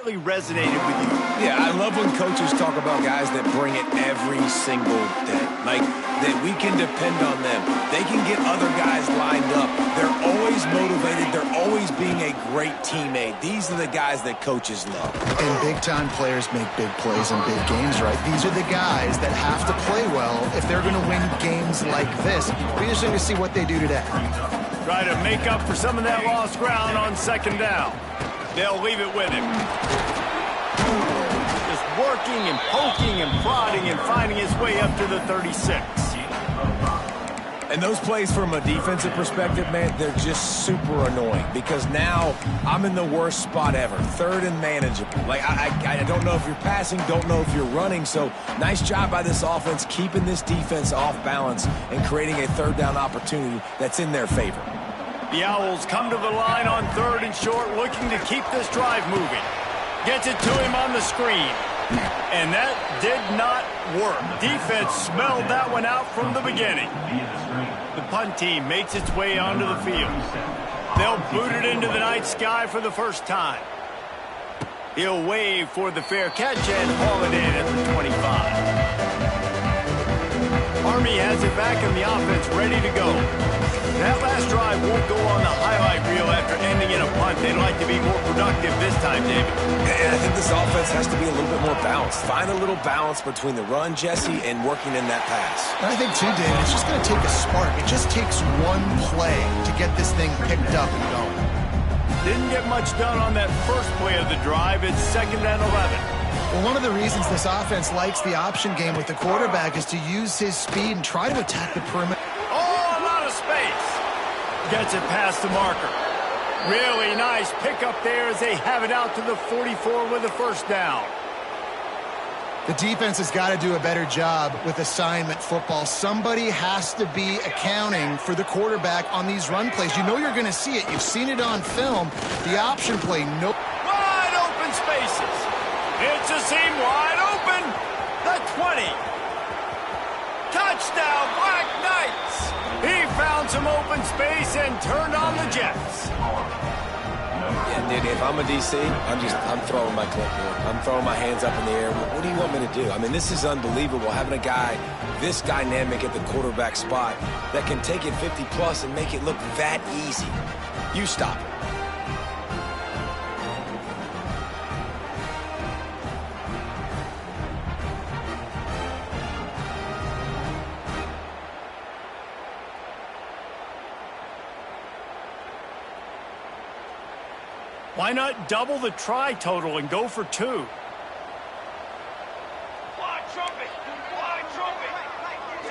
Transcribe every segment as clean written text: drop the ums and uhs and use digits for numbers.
certainly resonated with you. Yeah, I love when coaches talk about guys that bring it every single day. Like, that we can depend on them. They can get other guys lined up. They're always motivated. They're always being a great teammate. These are the guys that coaches love. And big-time players make big plays in big games, right? These are the guys that have to play well if they're going to win games like this. We're just going to see what they do today. Try to make up for some of that lost ground on second down. They'll leave it with him. Just working and poking and prodding and finding his way up to the 36. And those plays from a defensive perspective, man, they're just super annoying because now I'm in the worst spot ever, third and manageable. Like, I don't know if you're passing, don't know if you're running, so nice job by this offense keeping this defense off balance and creating a third down opportunity that's in their favor. The Owls come to the line on third and short, looking to keep this drive moving. Gets it to him on the screen. And that did not work. Defense smelled that one out from the beginning. The punt team makes its way onto the field. They'll boot it into the night sky for the first time. He'll wave for the fair catch and haul it in at the 25. Army has it back in the offense ready to go. That last drive won't go on the highlight reel after ending in a punt. They'd like to be more productive this time, David. And I think this offense has to be a little bit more balanced. Find a little balance between the run, Jesse, and working in that pass. And I think, too, David, it's just going to take a spark. It just takes one play to get this thing picked up and going. Didn't get much done on that first play of the drive. It's 2nd and 11. Well, one of the reasons this offense likes the option game with the quarterback is to use his speed and try to attack the perimeter. Oh, a lot of space. Gets it past the marker. Really nice pickup there as they have it out to the 44 with a first down. The defense has got to do a better job with assignment football. Somebody has to be accounting for the quarterback on these run plays. You know you're going to see it. You've seen it on film. The option play, no. Wide open spaces. It's a seam wide open. The 20. Touchdown, Black Knights. He found some open space and turned on the Jets. Yeah, dude, if I'm a DC, I'm throwing my clipboard. I'm throwing my hands up in the air. What do you want me to do? I mean, this is unbelievable, having a guy this dynamic at the quarterback spot that can take it 50-plus and make it look that easy. You stop it. Why not double the try total and go for 2?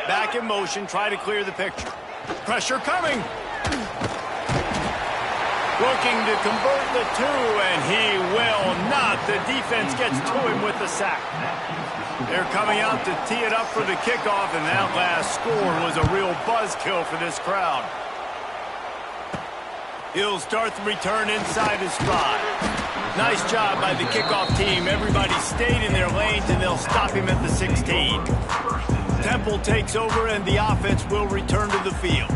Back in motion, try to clear the picture. Pressure coming. Looking to convert the 2, and he will not. The defense gets to him with the sack. They're coming out to tee it up for the kickoff, and that last score was a real buzzkill for this crowd. He'll start the return inside his 5. Nice job by the kickoff team. Everybody stayed in their lanes, and they'll stop him at the 16. Temple takes over, and the offense will return to the field.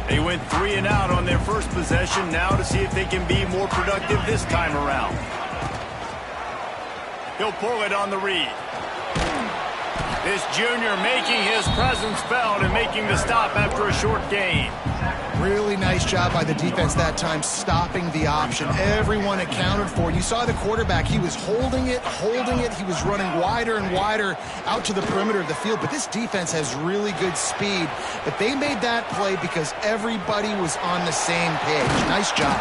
They went 3 and out on their first possession. Now to see if they can be more productive this time around. He'll pull it on the read. This junior making his presence felt and making the stop after a short gain. Really nice job by the defense that time, stopping the option. Everyone accounted for. You saw the quarterback. He was holding it. He was running wider and wider out to the perimeter of the field. But this defense has really good speed. But they made that play because everybody was on the same page. Nice job.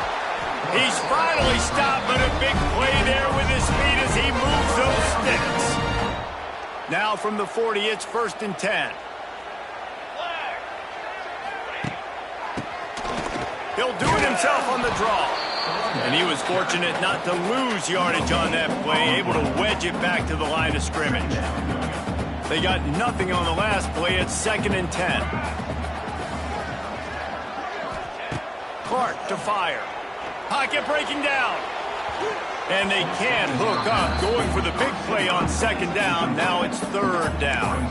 He's finally stopped, but a big play there with his speed as he moves those sticks. Now from the 40, it's 1st and 10. He'll do it himself on the draw. And he was fortunate not to lose yardage on that play, able to wedge it back to the line of scrimmage. They got nothing on the last play. It's 2nd and 10. Clark to fire. Pocket breaking down. And they can't hook up, going for the big play on 2nd down. Now it's 3rd down.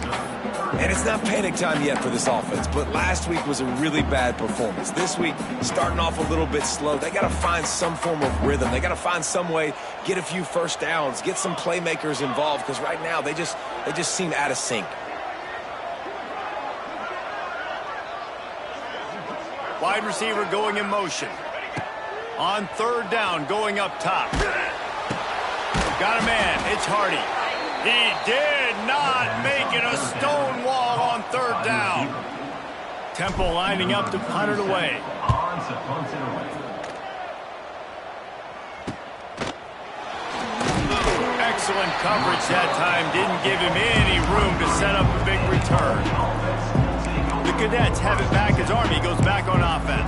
And it's not panic time yet for this offense, but last week was a really bad performance. This week, starting off a little bit slow. They got to find some form of rhythm. They got to find some way, get a few first downs, get some playmakers involved, because right now they just seem out of sync. Wide receiver going in motion. On third down, going up top. Got a man. It's Hardy. He did not make it a stone wall on third down. Temple lining up to punt it away. Excellent coverage that time. Didn't give him any room to set up a big return. The Cadets have it back as Army goes back on offense.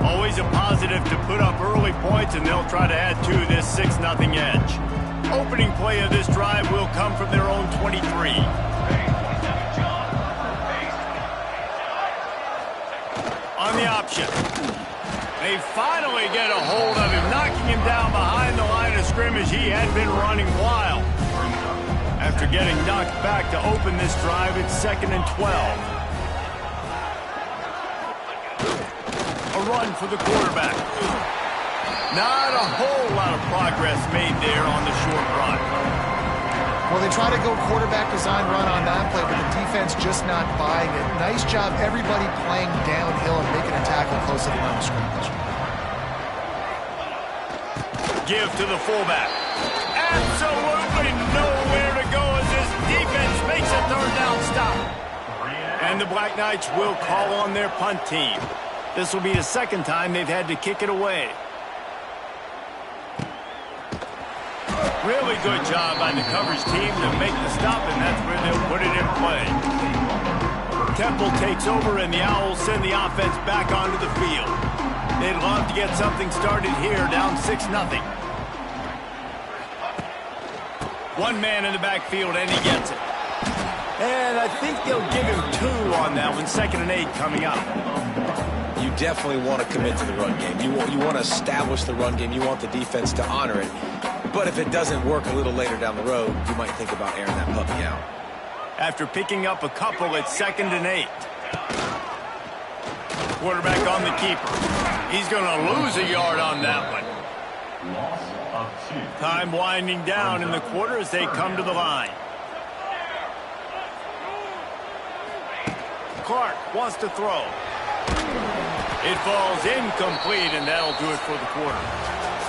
Always a positive to put up early points, and they'll try to add to this 6-0 edge. Opening play of this drive will come from their own 23. On the option. They finally get a hold of him, knocking him down behind the line of scrimmage. He had been running wild. After getting knocked back to open this drive, it's 2nd and 12. A run for the quarterback. Not a whole lot of progress made there on the short run. Well, they try to go quarterback design run on that play, but the defense just not buying it. Nice job, everybody playing downhill and making a tackle close to the line of scrimmage. Give to the fullback. Absolutely nowhere to go as this defense makes a third down stop. And the Black Knights will call on their punt team. This will be the second time they've had to kick it away. Really good job by the coverage team to make the stop, and that's where they'll put it in play. Temple takes over, and the Owls send the offense back onto the field. They'd love to get something started here, down 6-0. One man in the backfield, and he gets it. And I think they'll give him 2 on that one, 2nd and 8 coming up. You definitely want to commit to the run game. You want to establish the run game. You want the defense to honor it. But if it doesn't work a little later down the road, you might think about airing that puppy out. After picking up a couple, it's 2nd and 8. Quarterback on the keeper. He's going to lose a yard on that one. Time winding down in the quarter as they come to the line. Clark wants to throw. It falls incomplete, and that'll do it for the quarter.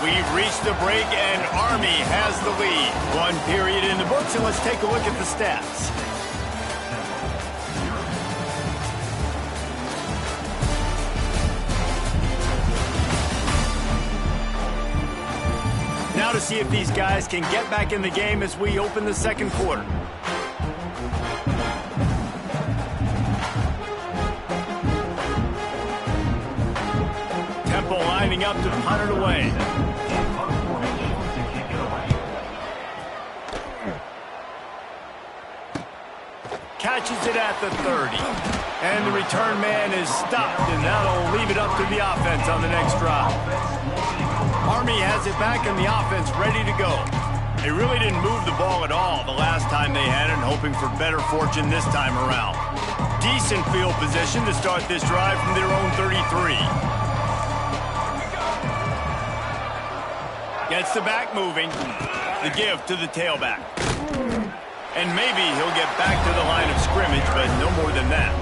We've reached the break, and Army has the lead. 1 period in the books, and let's take a look at the stats. Now to see if these guys can get back in the game as we open the second quarter. Temple lining up to punt it away. Catches it at the 30. And the return man is stopped, and that'll leave it up to the offense on the next drive. Army has it back, and the offense ready to go. They really didn't move the ball at all the last time they had it, hoping for better fortune this time around. Decent field position to start this drive from their own 33. Gets the back moving. The give to the tailback. And maybe he'll get back to the line of scrimmage, but no more than that.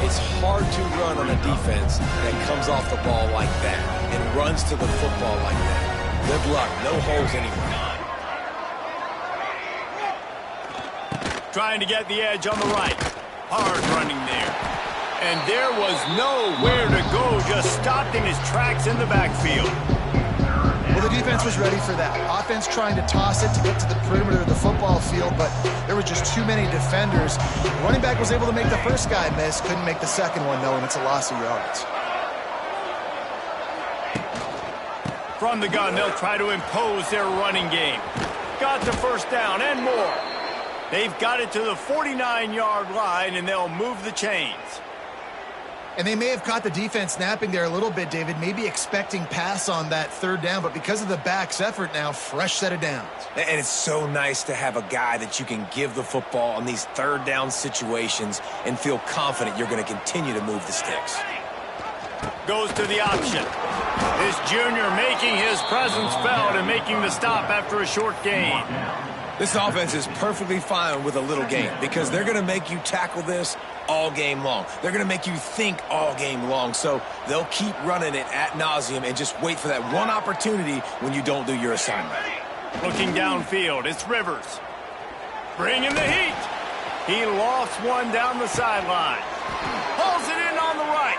It's hard to run on a defense that comes off the ball like that and runs to the football like that. Good luck. No holes anywhere. Trying to get the edge on the right. Hard running there. And there was nowhere to go, just stopped in his tracks in the backfield. Well, the defense was ready for that. Offense trying to toss it to get to the perimeter of the football field, but there were just too many defenders. The running back was able to make the first guy miss, couldn't make the second one, though, and it's a loss of yards. From the gun, they'll try to impose their running game. Got the first down and more. They've got it to the 49-yard line, and they'll move the chains. And they may have caught the defense napping there a little bit, David, maybe expecting pass on that third down, but because of the back's effort now, fresh set of downs. And it's so nice to have a guy that you can give the football on these third down situations and feel confident you're going to continue to move the sticks. Goes to the option. This junior making his presence felt and making the stop after a short gain. This offense is perfectly fine with a little gain because they're going to make you tackle this all game long. They're going to make you think all game long. So they'll keep running it ad nauseum and just wait for that one opportunity when you don't do your assignment. Looking downfield, it's Rivers. Bringing the heat. He lofts one down the sideline. Pulls it in on the right.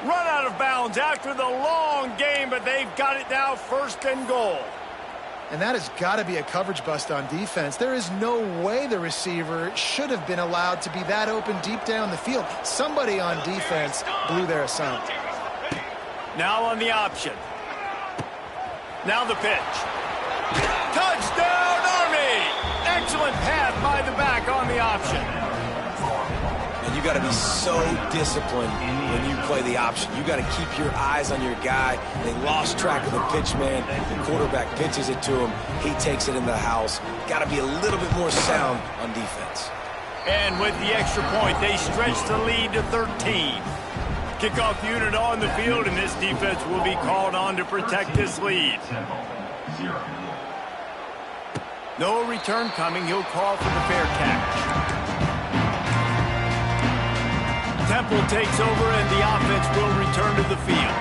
Run out of bounds after the long game, but they've got it now first and goal. And that has got to be a coverage bust on defense. There is no way the receiver should have been allowed to be that open deep down the field. Somebody on defense blew their assignment. Now on the option. Now the pitch. Touchdown, Army! Excellent pass by the back on the option. And you got to be so disciplined when you play the option. You got to keep your eyes on your guy. They lost track of the pitch, man. The quarterback pitches it to him. He takes it in the house. Got to be a little bit more sound on defense. And with the extra point, they stretch the lead to 13. Kickoff unit on the field, and this defense will be called on to protect this lead. No return coming. He'll call for the fair catch. Temple takes over, and the offense will return to the field.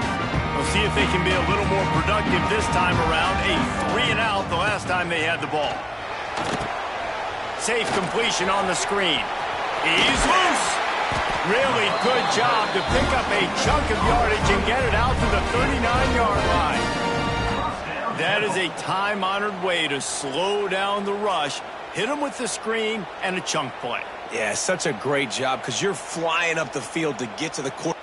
We'll see if they can be a little more productive this time around. A 3-and-out the last time they had the ball. Safe completion on the screen. He's loose. Really good job to pick up a chunk of yardage and get it out to the 39-yard line. That is a time-honored way to slow down the rush, hit them with the screen, and a chunk play. Yeah, such a great job because you're flying up the field to get to the court.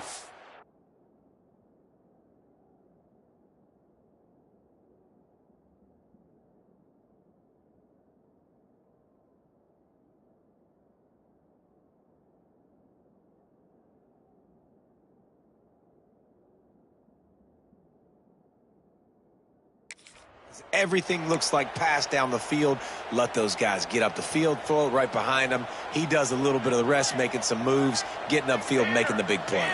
Everything looks like pass down the field. Let those guys get up the field, throw it right behind them. He does a little bit of the rest, making some moves, getting upfield, making the big play.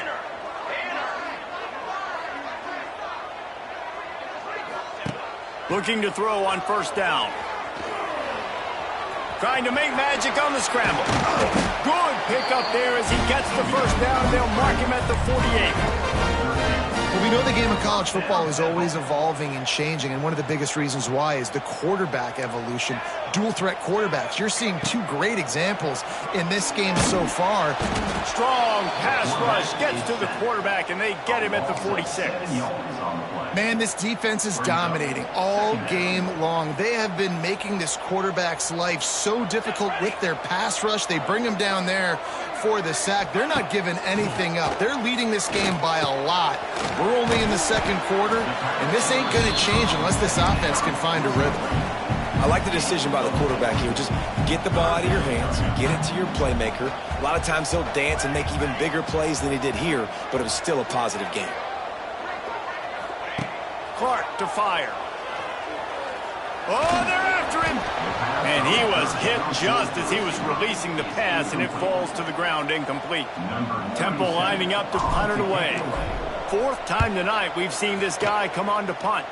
Looking to throw on first down. Trying to make magic on the scramble. Good pickup there as he gets the first down. They'll mark him at the 48. Well, we know the game of college football is always evolving and changing, and one of the biggest reasons why is the quarterback evolution. Dual threat quarterbacks. You're seeing two great examples in this game so far. Strong pass rush gets to the quarterback, and they get him at the 46. Man, this defense is dominating all game long. They have been making this quarterback's life so difficult with their pass rush. They bring him down there for the sack. They're not giving anything up. They're leading this game by a lot. We're only in the second quarter, and this ain't going to change unless this offense can find a rhythm. I like the decision by the quarterback here. Just get the ball out of your hands, get it to your playmaker. A lot of times he'll dance and make even bigger plays than he did here, but it was still a positive game. Clark to fire. Oh, they're after him. And he was hit just as he was releasing the pass, and it falls to the ground incomplete. Temple lining up to punt it away. Fourth time tonight we've seen this guy come on to punt.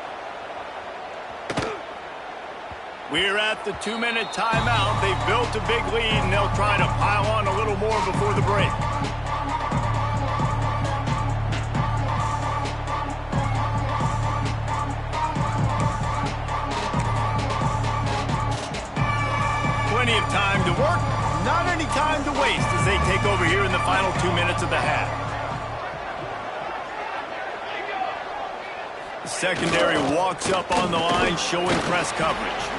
We're at the 2-minute timeout. They've built a big lead, and they'll try to pile on a little more before the break. Plenty of time to work, not any time to waste as they take over here in the final 2 minutes of the half. The secondary walks up on the line, showing press coverage.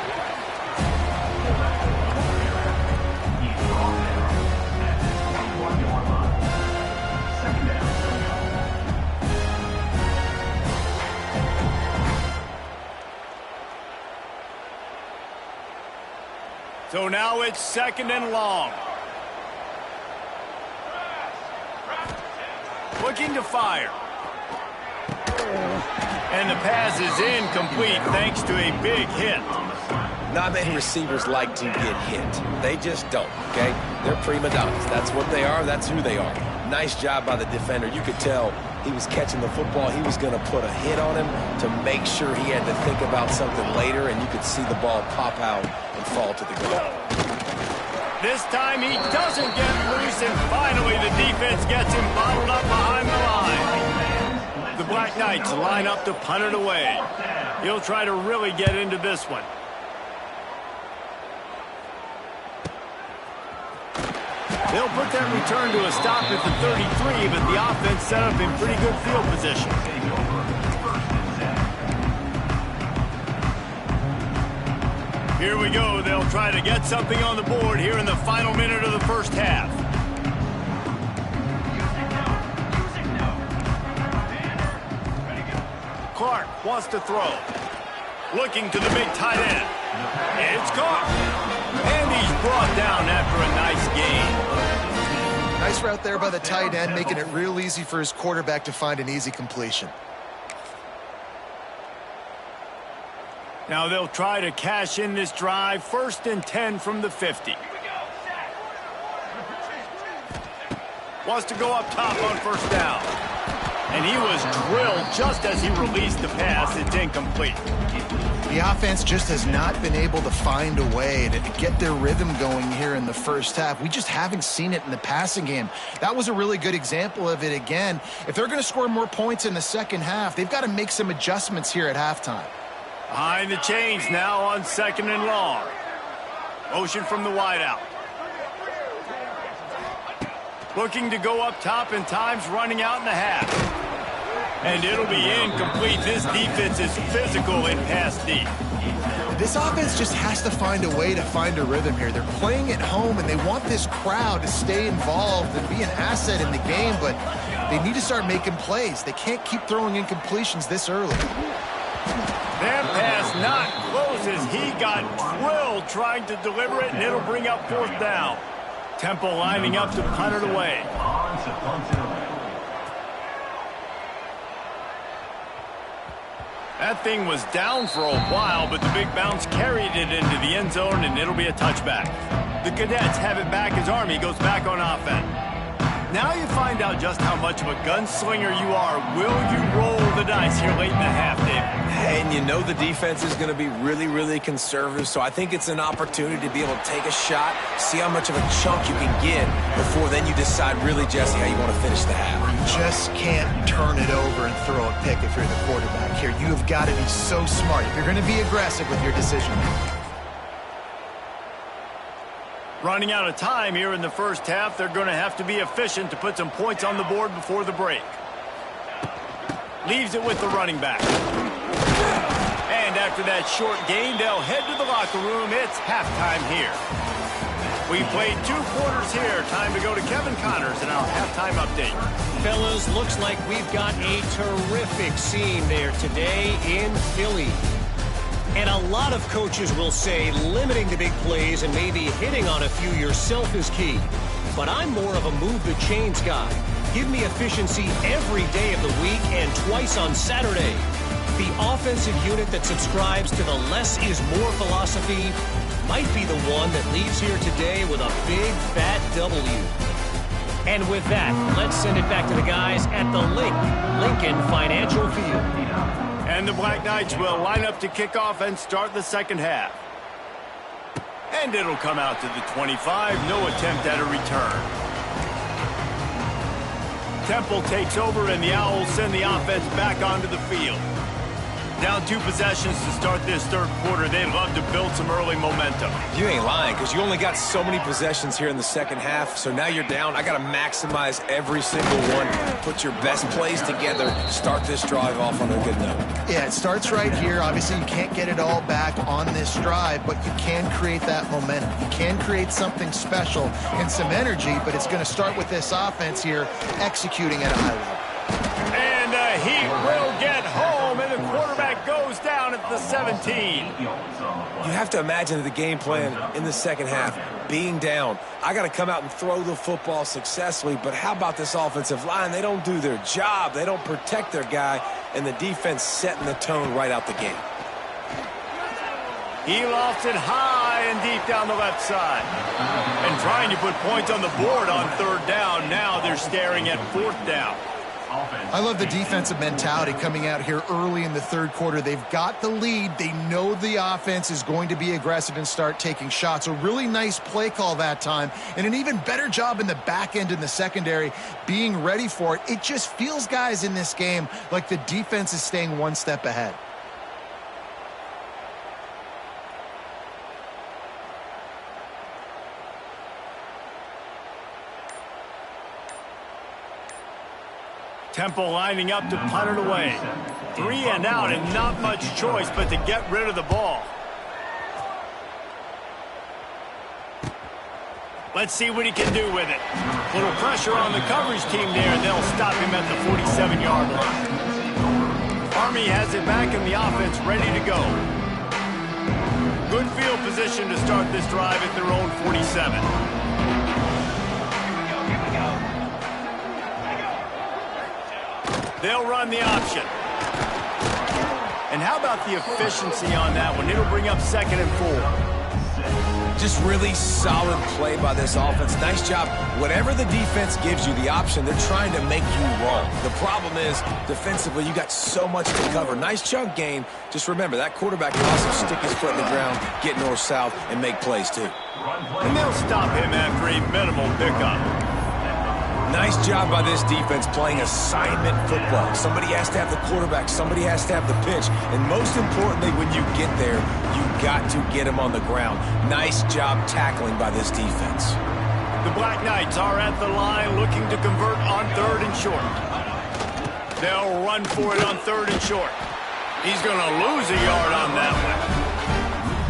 So now it's second and long. Looking to fire. And the pass is incomplete thanks to a big hit. Not many receivers like to get hit. They just don't, okay? They're prima donnas. That's what they are. That's who they are. Nice job by the defender. You could tell he was catching the football. He was going to put a hit on him to make sure he had to think about something later, and you could see the ball pop out and fall to the ground. This time he doesn't get loose, and finally the defense gets him bottled up behind the line. The Black Knights line up to punt it away. He'll try to really get into this one. They'll put that return to a stop at the 33, but the offense set up in pretty good field position. Here we go. They'll try to get something on the board here in the final minute of the first half. Clark wants to throw. Looking to the big tight end. It's caught. And he's brought down after a nice gain. Nice route there by the tight end, making it real easy for his quarterback to find an easy completion. Now they'll try to cash in this drive. 1st and 10 from the 50. Wants to go up top on 1st down. And he was drilled just as he released the pass. It's incomplete. The offense just has not been able to find a way to get their rhythm going here in the first half. We just haven't seen it in the passing game. That was a really good example of it again. If they're going to score more points in the second half, they've got to make some adjustments here at halftime. Behind the chains now on 2nd and long. Motion from the wideout. Looking to go up top, and time's running out in the half. And it'll be incomplete. This defense is physical in pass deep. This offense just has to find a way to find a rhythm here. They're playing at home, and they want this crowd to stay involved and be an asset in the game, but they need to start making plays. They can't keep throwing incompletions this early. That pass not close as he got drilled trying to deliver it, and it'll bring up 4th down. Temple lining up to punt it away. That thing was down for a while, but the big bounce carried it into the end zone, and it'll be a touchback. The Cadets have it back as Army goes back on offense. Now you find out just how much of a gunslinger you are. Will you roll the dice here late in the half, David? And you know the defense is going to be really, really conservative, so I think it's an opportunity to be able to take a shot, see how much of a chunk you can get before then you decide really, Jesse, how you want to finish the half. You just can't turn it over and throw a pick if you're the quarterback here. You have got to be so smart if you're going to be aggressive with your decision making. Running out of time here in the first half, they're going to have to be efficient to put some points on the board before the break. Leaves it with the running back. And after that short gain, they'll head to the locker room. It's halftime here. We played 2 quarters here. Time to go to Kevin Connors in our halftime update. Fellas, looks like we've got a terrific scene there today in Philly. And a lot of coaches will say limiting the big plays and maybe hitting on a few yourself is key. But I'm more of a move the chains guy. Give me efficiency every day of the week and twice on Saturday. The offensive unit that subscribes to the less is more philosophy might be the one that leaves here today with a big fat W. And with that, let's send it back to the guys at the Lincoln Financial Field. And the Black Knights will line up to kick off and start the second half. And it'll come out to the 25. No attempt at a return. Temple takes over, and the Owls send the offense back onto the field. Down 2 possessions to start this third quarter. They'd love to build some early momentum. You ain't lying, because you only got so many possessions here in the second half, so now you're down. I got to maximize every single one. Put your best plays together. Start this drive off on a good note. Yeah, it starts right here. Obviously, you can't get it all back on this drive, but you can create that momentum. You can create something special and some energy, but it's going to start with this offense here executing at a high level. And he will get home, and the quarterback goes down at at the 17. You have to imagine the game plan in the second half. Being down, I got to come out and throw the football successfully, but how about this offensive line? They don't do their job. They don't protect their guy, and the defense setting the tone right out the gate. He lofted high and deep down the left side. And trying to put points on the board on third down. Now they're staring at fourth down. I love the defensive mentality coming out here early in the third quarter. They've got the lead. They know the offense is going to be aggressive and start taking shots. A really nice play call that time, and an even better job in the back end in the secondary being ready for it. It just feels, guys, in this game like the defense is staying one step ahead. Temple lining up to punt it away. 3 and out and not much choice but to get rid of the ball. Let's see what he can do with it. Little pressure on the coverage team there, and they'll stop him at the 47-yard line. Army has it back in the offense, ready to go. Good field position to start this drive at their own 47. They'll run the option. And how about the efficiency on that one? It'll bring up 2nd and 4. Just really solid play by this offense. Nice job. Whatever the defense gives you the option, they're trying to make you wrong. The problem is, defensively, you got so much to cover. Nice chunk gain. Just remember, that quarterback can also stick his foot in the ground, get north-south, and make plays, too. And they'll stop him after a minimal pickup. Nice job by this defense playing assignment football. Somebody has to have the quarterback. Somebody has to have the pitch. And most importantly, when you get there, you got to get him on the ground. Nice job tackling by this defense. The Black Knights are at the line looking to convert on 3rd and short. They'll run for it on 3rd and short. He's going to lose a yard on that one.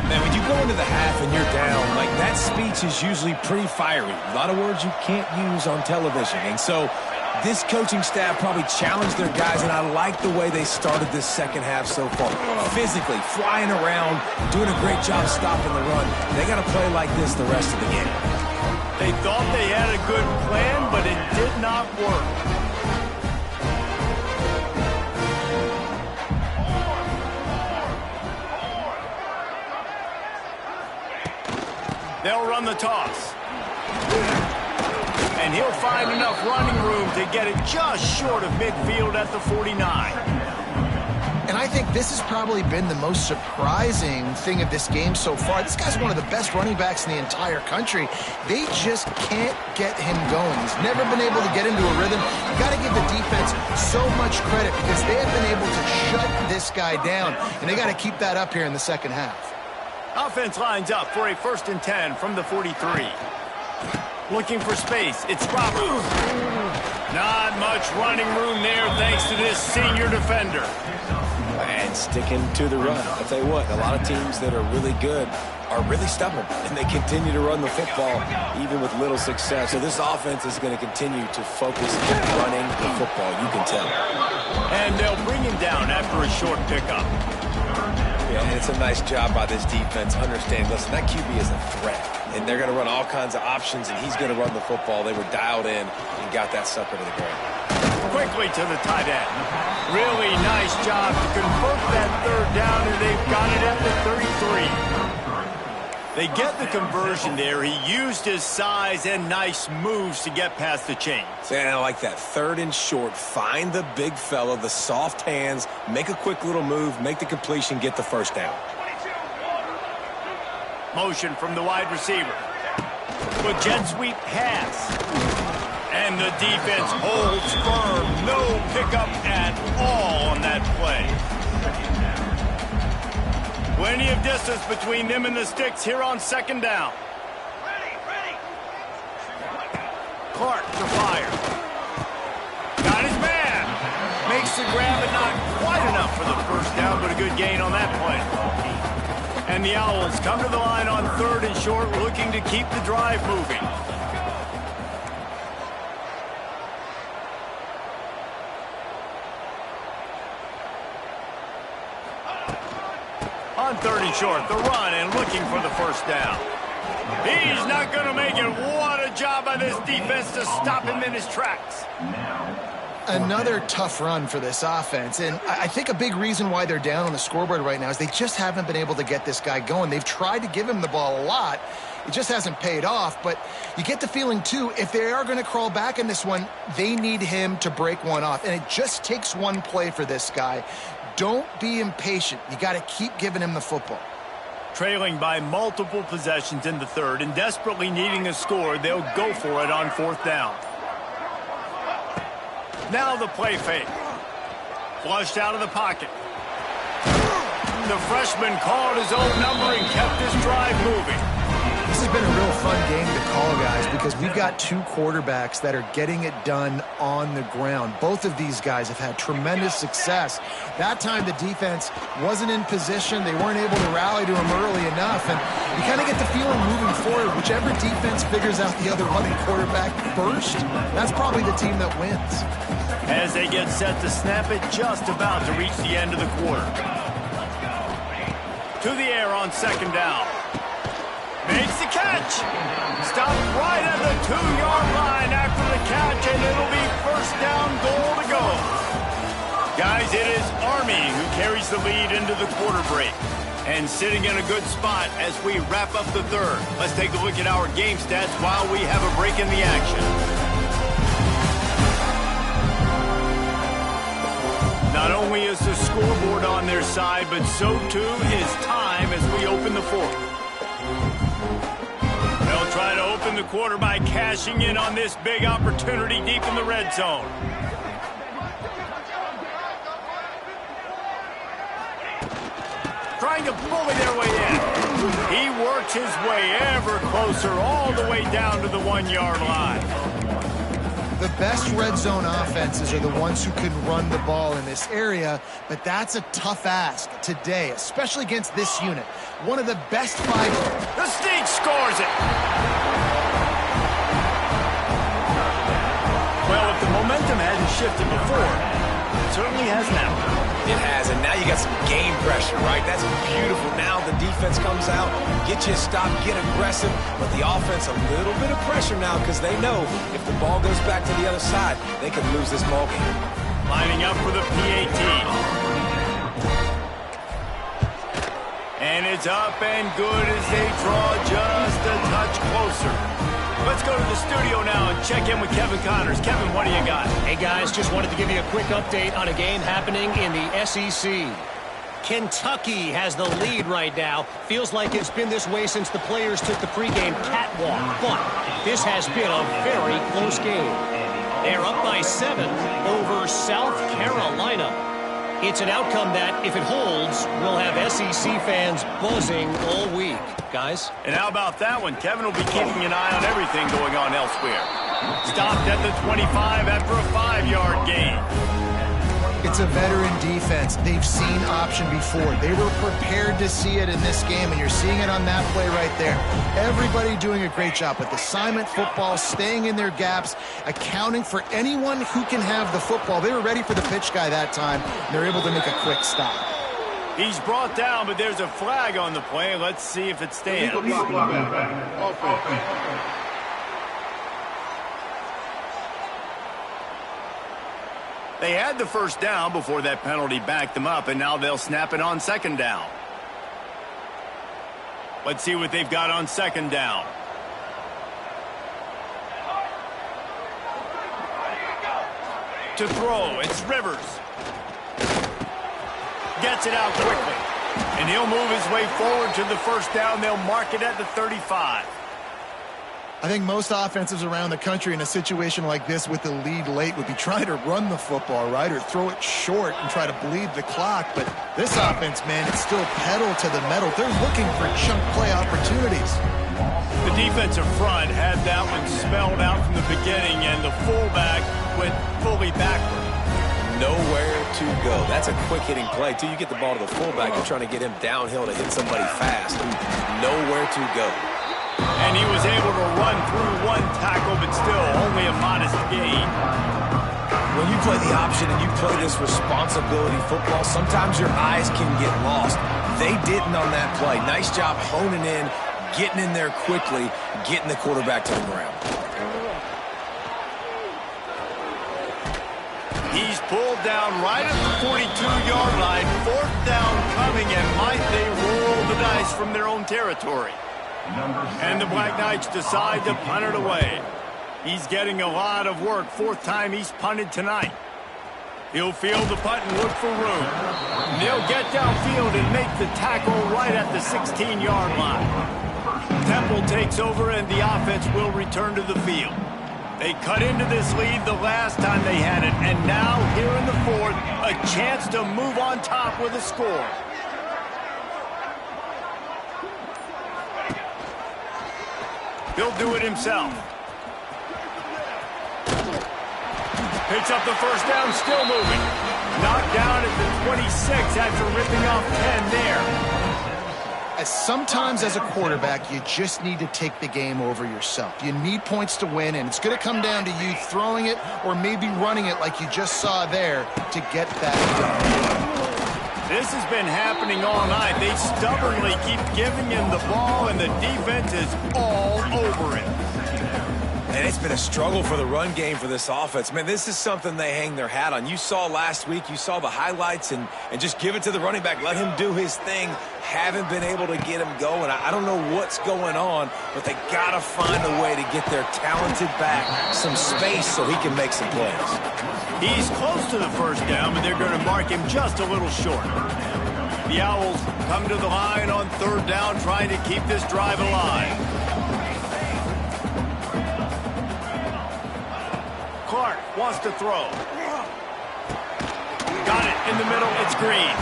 Man, when you go into the half and you're down, like that speech is usually pretty fiery. A lot of words you can't use on television. And so this coaching staff probably challenged their guys, and I like the way they started this second half so far. Physically, flying around, doing a great job stopping the run. They got to play like this the rest of the game. They thought they had a good plan, but it did not work. They'll run the toss. And he'll find enough running room to get it just short of midfield at the 49. And I think this has probably been the most surprising thing of this game so far. This guy's one of the best running backs in the entire country. They just can't get him going. He's never been able to get into a rhythm. You got to give the defense so much credit because they have been able to shut this guy down, and they got to keep that up here in the second half. Offense lines up for a 1st and 10 from the 43. Looking for space. It's Roberts. Not much running room there thanks to this senior defender. And sticking to the run. I'll tell you what, a lot of teams that are really good are really stubborn, and they continue to run the football even with little success. So this offense is going to continue to focus on running the football, you can tell. And they'll bring him down after a short pickup. Yeah, and it's a nice job by this defense understanding, listen, that QB is a threat, and they're going to run all kinds of options, and he's going to run the football. They were dialed in and got that sucker to the ground. Quickly to the tight end. Really nice job to convert that 3rd down, and they've got it at the 33. They get the conversion there. He used his size and nice moves to get past the chains. And I like that 3rd and short. Find the big fella, the soft hands, make a quick little move, make the completion, get the 1st down. Motion from the wide receiver. But jet sweep pass. And the defense holds firm. No pickup at all on that play. Plenty of distance between them and the sticks here on 2nd down. Clark to fire. Got his man. Makes the grab, but not quite enough for the 1st down, but a good gain on that play. And the Owls come to the line on 3rd and short, looking to keep the drive moving. On 3rd and short, the run and looking for the first down. He's not going to make it. What a job by this defense to stop him in his tracks. Another tough run for this offense, and I think a big reason why they're down on the scoreboard right now is they just haven't been able to get this guy going. They've tried to give him the ball a lot. It just hasn't paid off, but you get the feeling, too, if they are going to crawl back in this one, they need him to break one off, and it just takes one play for this guy. Don't be impatient. You got to keep giving him the football. Trailing by multiple possessions in the 3rd and desperately needing a score, they'll go for it on 4th down. Now the play fake. Flushed out of the pocket. The freshman called his own number and kept this drive moving. This has been a real fun game to call, guys, because we've got two quarterbacks that are getting it done on the ground. Both of these guys have had tremendous success. That time the defense wasn't in position. They weren't able to rally to him early enough. And you kind of get the feeling moving forward, whichever defense figures out the other running quarterback first, that's probably the team that wins. As they get set to snap it, just about to reach the end of the quarter. To the air on 2nd down. Makes the catch. Stopped right at the 2-yard line after the catch, and it'll be 1st down, goal to go. Guys, it is Army who carries the lead into the quarter break. And sitting in a good spot as we wrap up the 3rd. Let's take a look at our game stats while we have a break in the action. Not only is the scoreboard on their side, but so too is time as we open the 4th. They'll try to open the quarter by cashing in on this big opportunity deep in the red zone. Trying to bully their way in. He works his way ever closer all the way down to the 1-yard line. The best red zone offenses are the ones who can run the ball in this area, but that's a tough ask today, especially against this unit. One of the best 5. The Sneak scores it. Well, if the momentum hadn't shifted before, it certainly has now. It has, and now you got some game pressure, right? That's beautiful. Now the defense comes out, get you a stop, get aggressive, but the offense a little bit of pressure now because they know if the ball goes back to the other side, they could lose this ball game. Lining up for the PAT. And it's up and good as they draw just a touch closer. Let's go to the studio now and check in with Kevin Connors. Kevin, what do you got? Hey, guys, just wanted to give you a quick update on a game happening in the SEC. Kentucky has the lead right now. Feels like it's been this way since the players took the pregame catwalk. But this has been a very close game. They're up by 7 over South Carolina. It's an outcome that, if it holds, will have SEC fans buzzing all week. Guys? And how about that one? Kevin will be keeping an eye on everything going on elsewhere. Stopped at the 25 after a 5-yard gain. It's a veteran defense. They've seen option before. They were prepared to see it in this game, and you're seeing it on that play right there. Everybody doing a great job with assignment football, staying in their gaps, accounting for anyone who can have the football. They were ready for the pitch guy that time, and they're able to make a quick stop. He's brought down, but there's a flag on the play. Let's see if it stands. They had the first down before that penalty backed them up, and now they'll snap it on 2nd down. Let's see what they've got on 2nd down. To throw, it's Rivers. Gets it out quickly. And he'll move his way forward to the first down. They'll mark it at the 35. I think most offenses around the country in a situation like this with the lead late would be trying to run the football, right, or throw it short and try to bleed the clock. But this offense, man, it's still pedal to the metal. They're looking for chunk play opportunities. The defensive front had that one spelled out from the beginning, and the fullback went fully backward. Nowhere to go. That's a quick-hitting play, too. You get the ball to the fullback, you're trying to get him downhill to hit somebody fast. Nowhere to go. And he was able to run through one tackle, but still only a modest gain. When you play the option and you play this responsibility football, sometimes your eyes can get lost. They didn't on that play. Nice job honing in, getting in there quickly, getting the quarterback to the ground. He's pulled down right at the 42-yard line. 4th down coming, and might they roll the dice from their own territory. And the Black Knights decide to punt it away. He's getting a lot of work. 4th time he's punted tonight. He'll field the punt and look for room. They'll get downfield and make the tackle right at the 16-yard line. Temple takes over, and the offense will return to the field. They cut into this lead the last time they had it, and now here in the 4th, a chance to move on top with a score. He'll do it himself. Picks up the first down, still moving. Knocked down at the 26 after ripping off 10 there. Sometimes as a quarterback, you just need to take the game over yourself. You need points to win, and it's going to come down to you throwing it or maybe running it like you just saw there to get that done. This has been happening all night. They stubbornly keep giving him the ball, and the defense is all over it. And it's been a struggle for the run game for this offense. Man, this is something they hang their hat on. You saw last week, you saw the highlights, and just give it to the running back. Let him do his thing. Haven't been able to get him going. I don't know what's going on, but they got to find a way to get their talented back some space so he can make some plays. He's close to the first down, but they're going to mark him just a little short. The Owls come to the line on 3rd down, trying to keep this drive alive. Clark wants to throw. Got it in the middle. It's Green.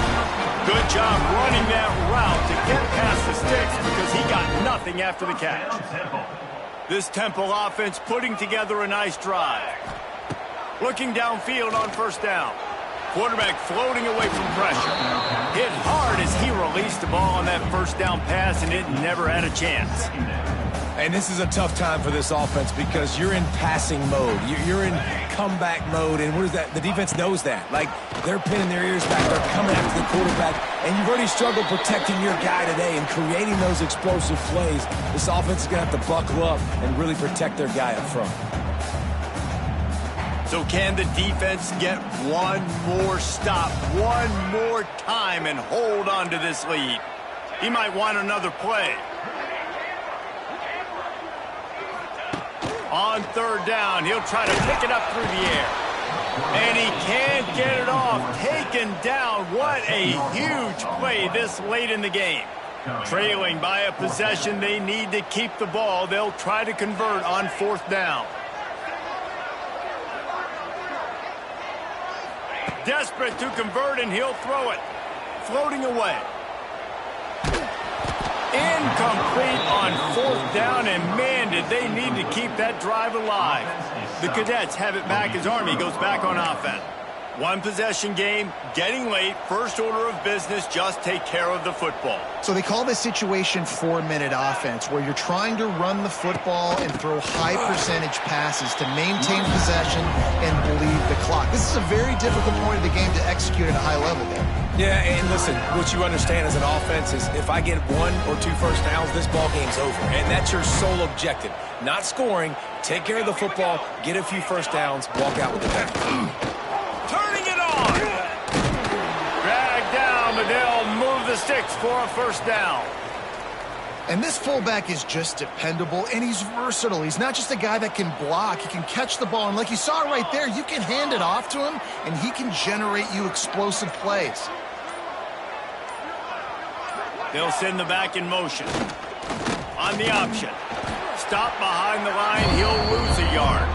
Good job running that route to get past the sticks because he got nothing after the catch. This Temple offense putting together a nice drive. Looking downfield on 1st down. Quarterback floating away from pressure. Hit hard as he released the ball on that 1st down pass, and it never had a chance. And this is a tough time for this offense because you're in passing mode. You're in comeback mode, and what is that? The defense knows that. Like, they're pinning their ears back. They're coming after the quarterback, and you've already struggled protecting your guy today and creating those explosive plays. This offense is going to have to buckle up and really protect their guy up front. So can the defense get one more stop, one more time, and hold on to this lead? He might want another play. On 3rd down, he'll try to pick it up through the air. And he can't get it off. Taken down. What a huge play this late in the game. Trailing by a possession, they need to keep the ball. They'll try to convert on 4th down. Desperate to convert, and he'll throw it. Floating away. Incomplete on 4th down, and man, did they need to keep that drive alive. The Cadets have it back as Army goes back on offense. One possession game, getting late, first order of business, just take care of the football. So they call this situation 4-minute offense, where you're trying to run the football and throw high percentage passes to maintain possession and bleed the clock. This is a very difficult point of the game to execute at a high level there. Yeah, and listen, what you understand as an offense is if I get 1 or 2 first downs, this ball game's over. And that's your sole objective. Not scoring, take care of the football, get a few first downs, walk out with the win. Turning it on. Dragged down, but they'll move the sticks for a first down. And this fullback is just dependable, and he's versatile. He's not just a guy that can block. He can catch the ball, and like you saw right there, you can hand it off to him, and he can generate you explosive plays. They'll send the back in motion. On the option. Stop behind the line. He'll lose a yard.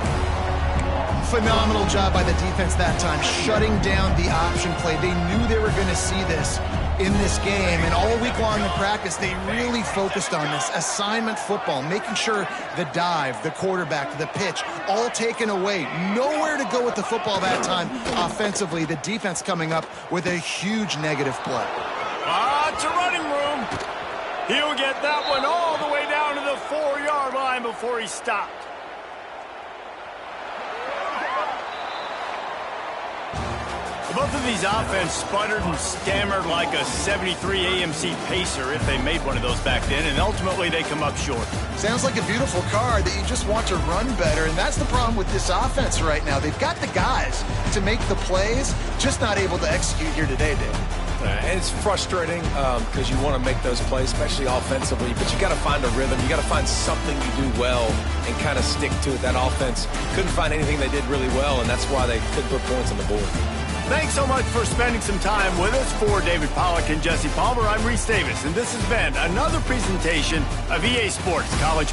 Phenomenal job by the defense that time, shutting down the option play. They knew they were going to see this in this game, and all week long in practice, they really focused on this assignment football, making sure the dive, the quarterback, the pitch, all taken away. Nowhere to go with the football that time offensively. The defense coming up with a huge negative play. Lots of running room. He'll get that one all the way down to the 4-yard line before he stopped. both of these offense sputtered and stammered like a 73 AMC Pacer if they made one of those back then, and ultimately they come up short. Sounds like a beautiful car that you just want to run better, and that's the problem with this offense right now. They've got the guys to make the plays, just not able to execute here today, Dave. And it's frustrating because you want to make those plays, especially offensively, but you got to find a rhythm. You got to find something you do well and kind of stick to it. That offense couldn't find anything they did really well, and that's why they couldn't put points on the board. Thanks so much for spending some time with us. For David Pollack and Jesse Palmer, I'm Reese Davis, and this has been another presentation of EA Sports College.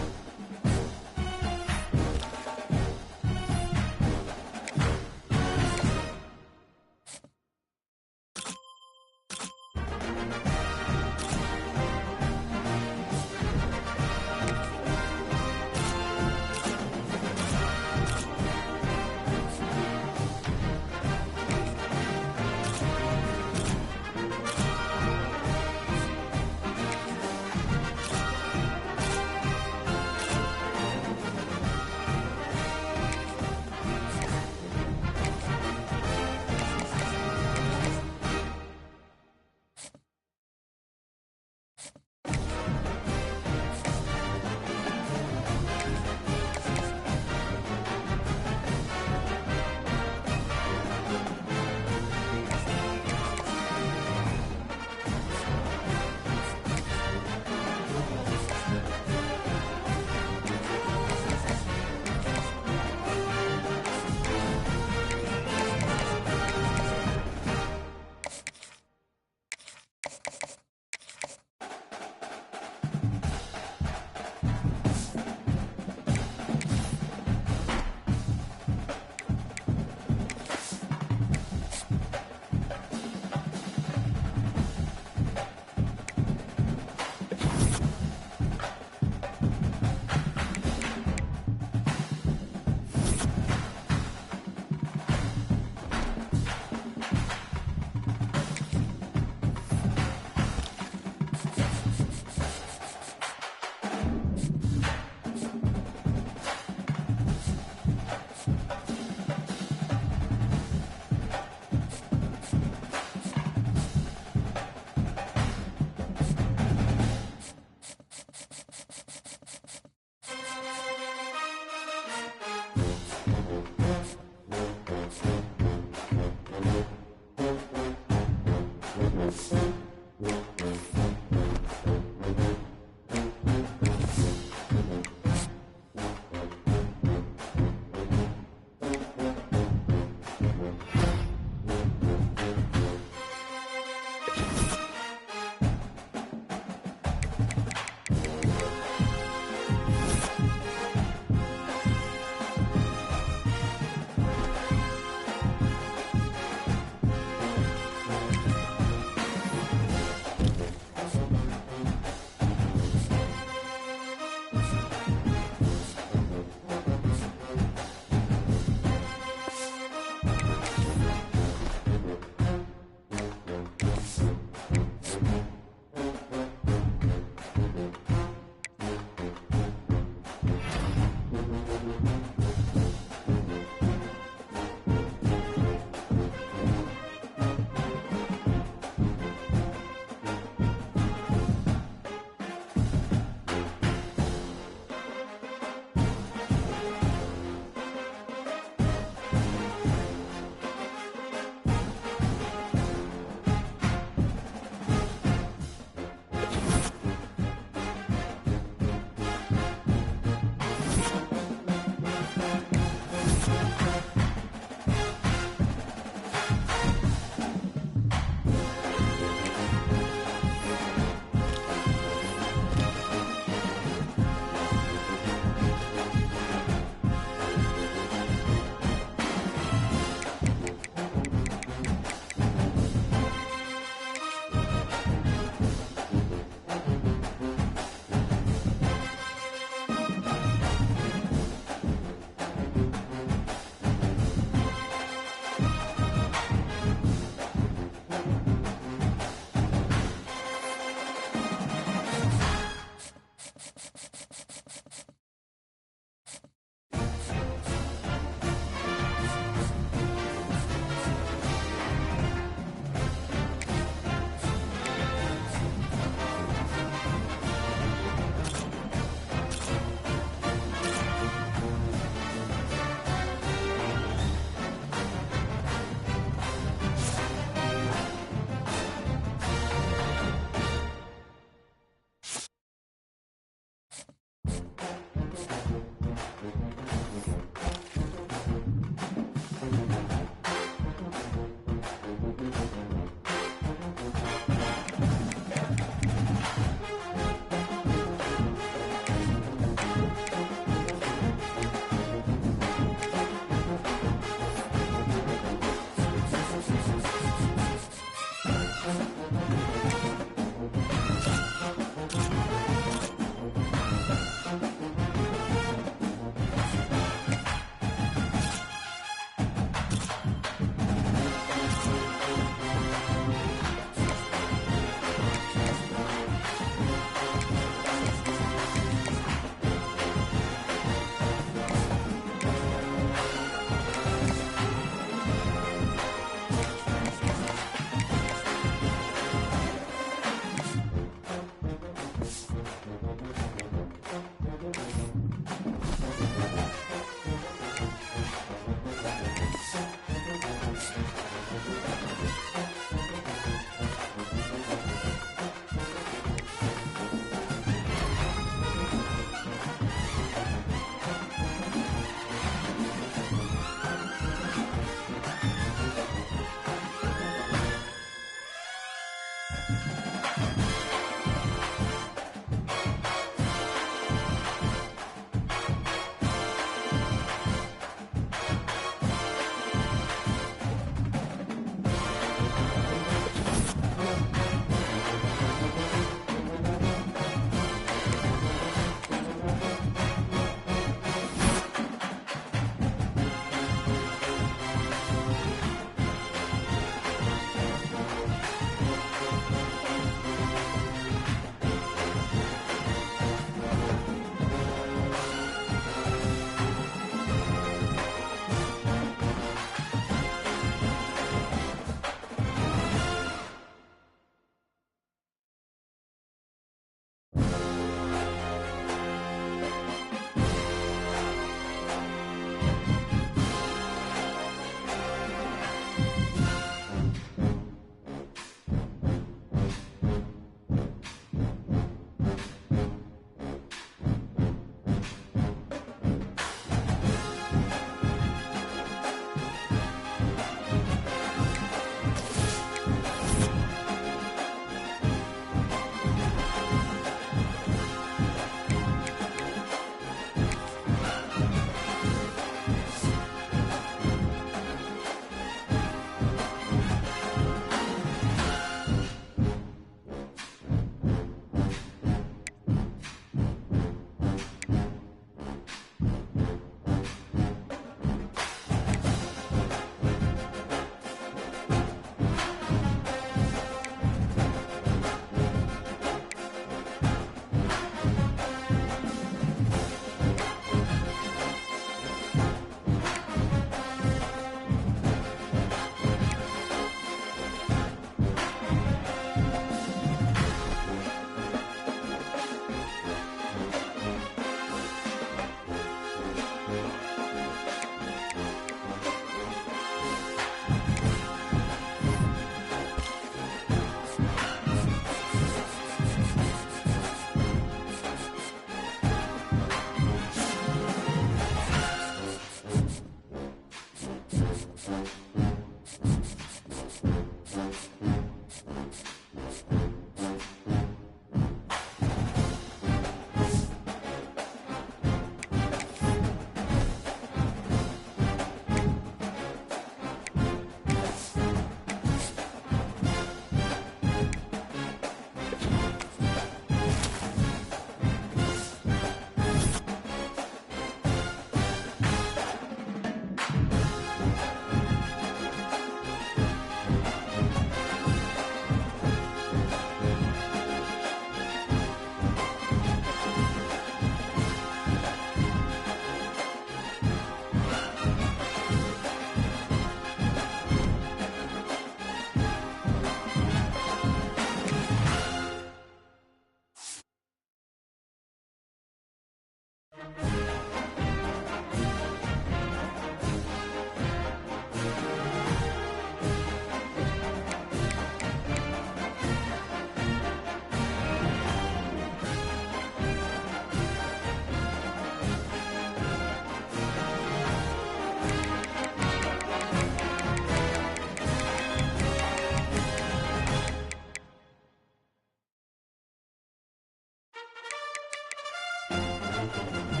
it.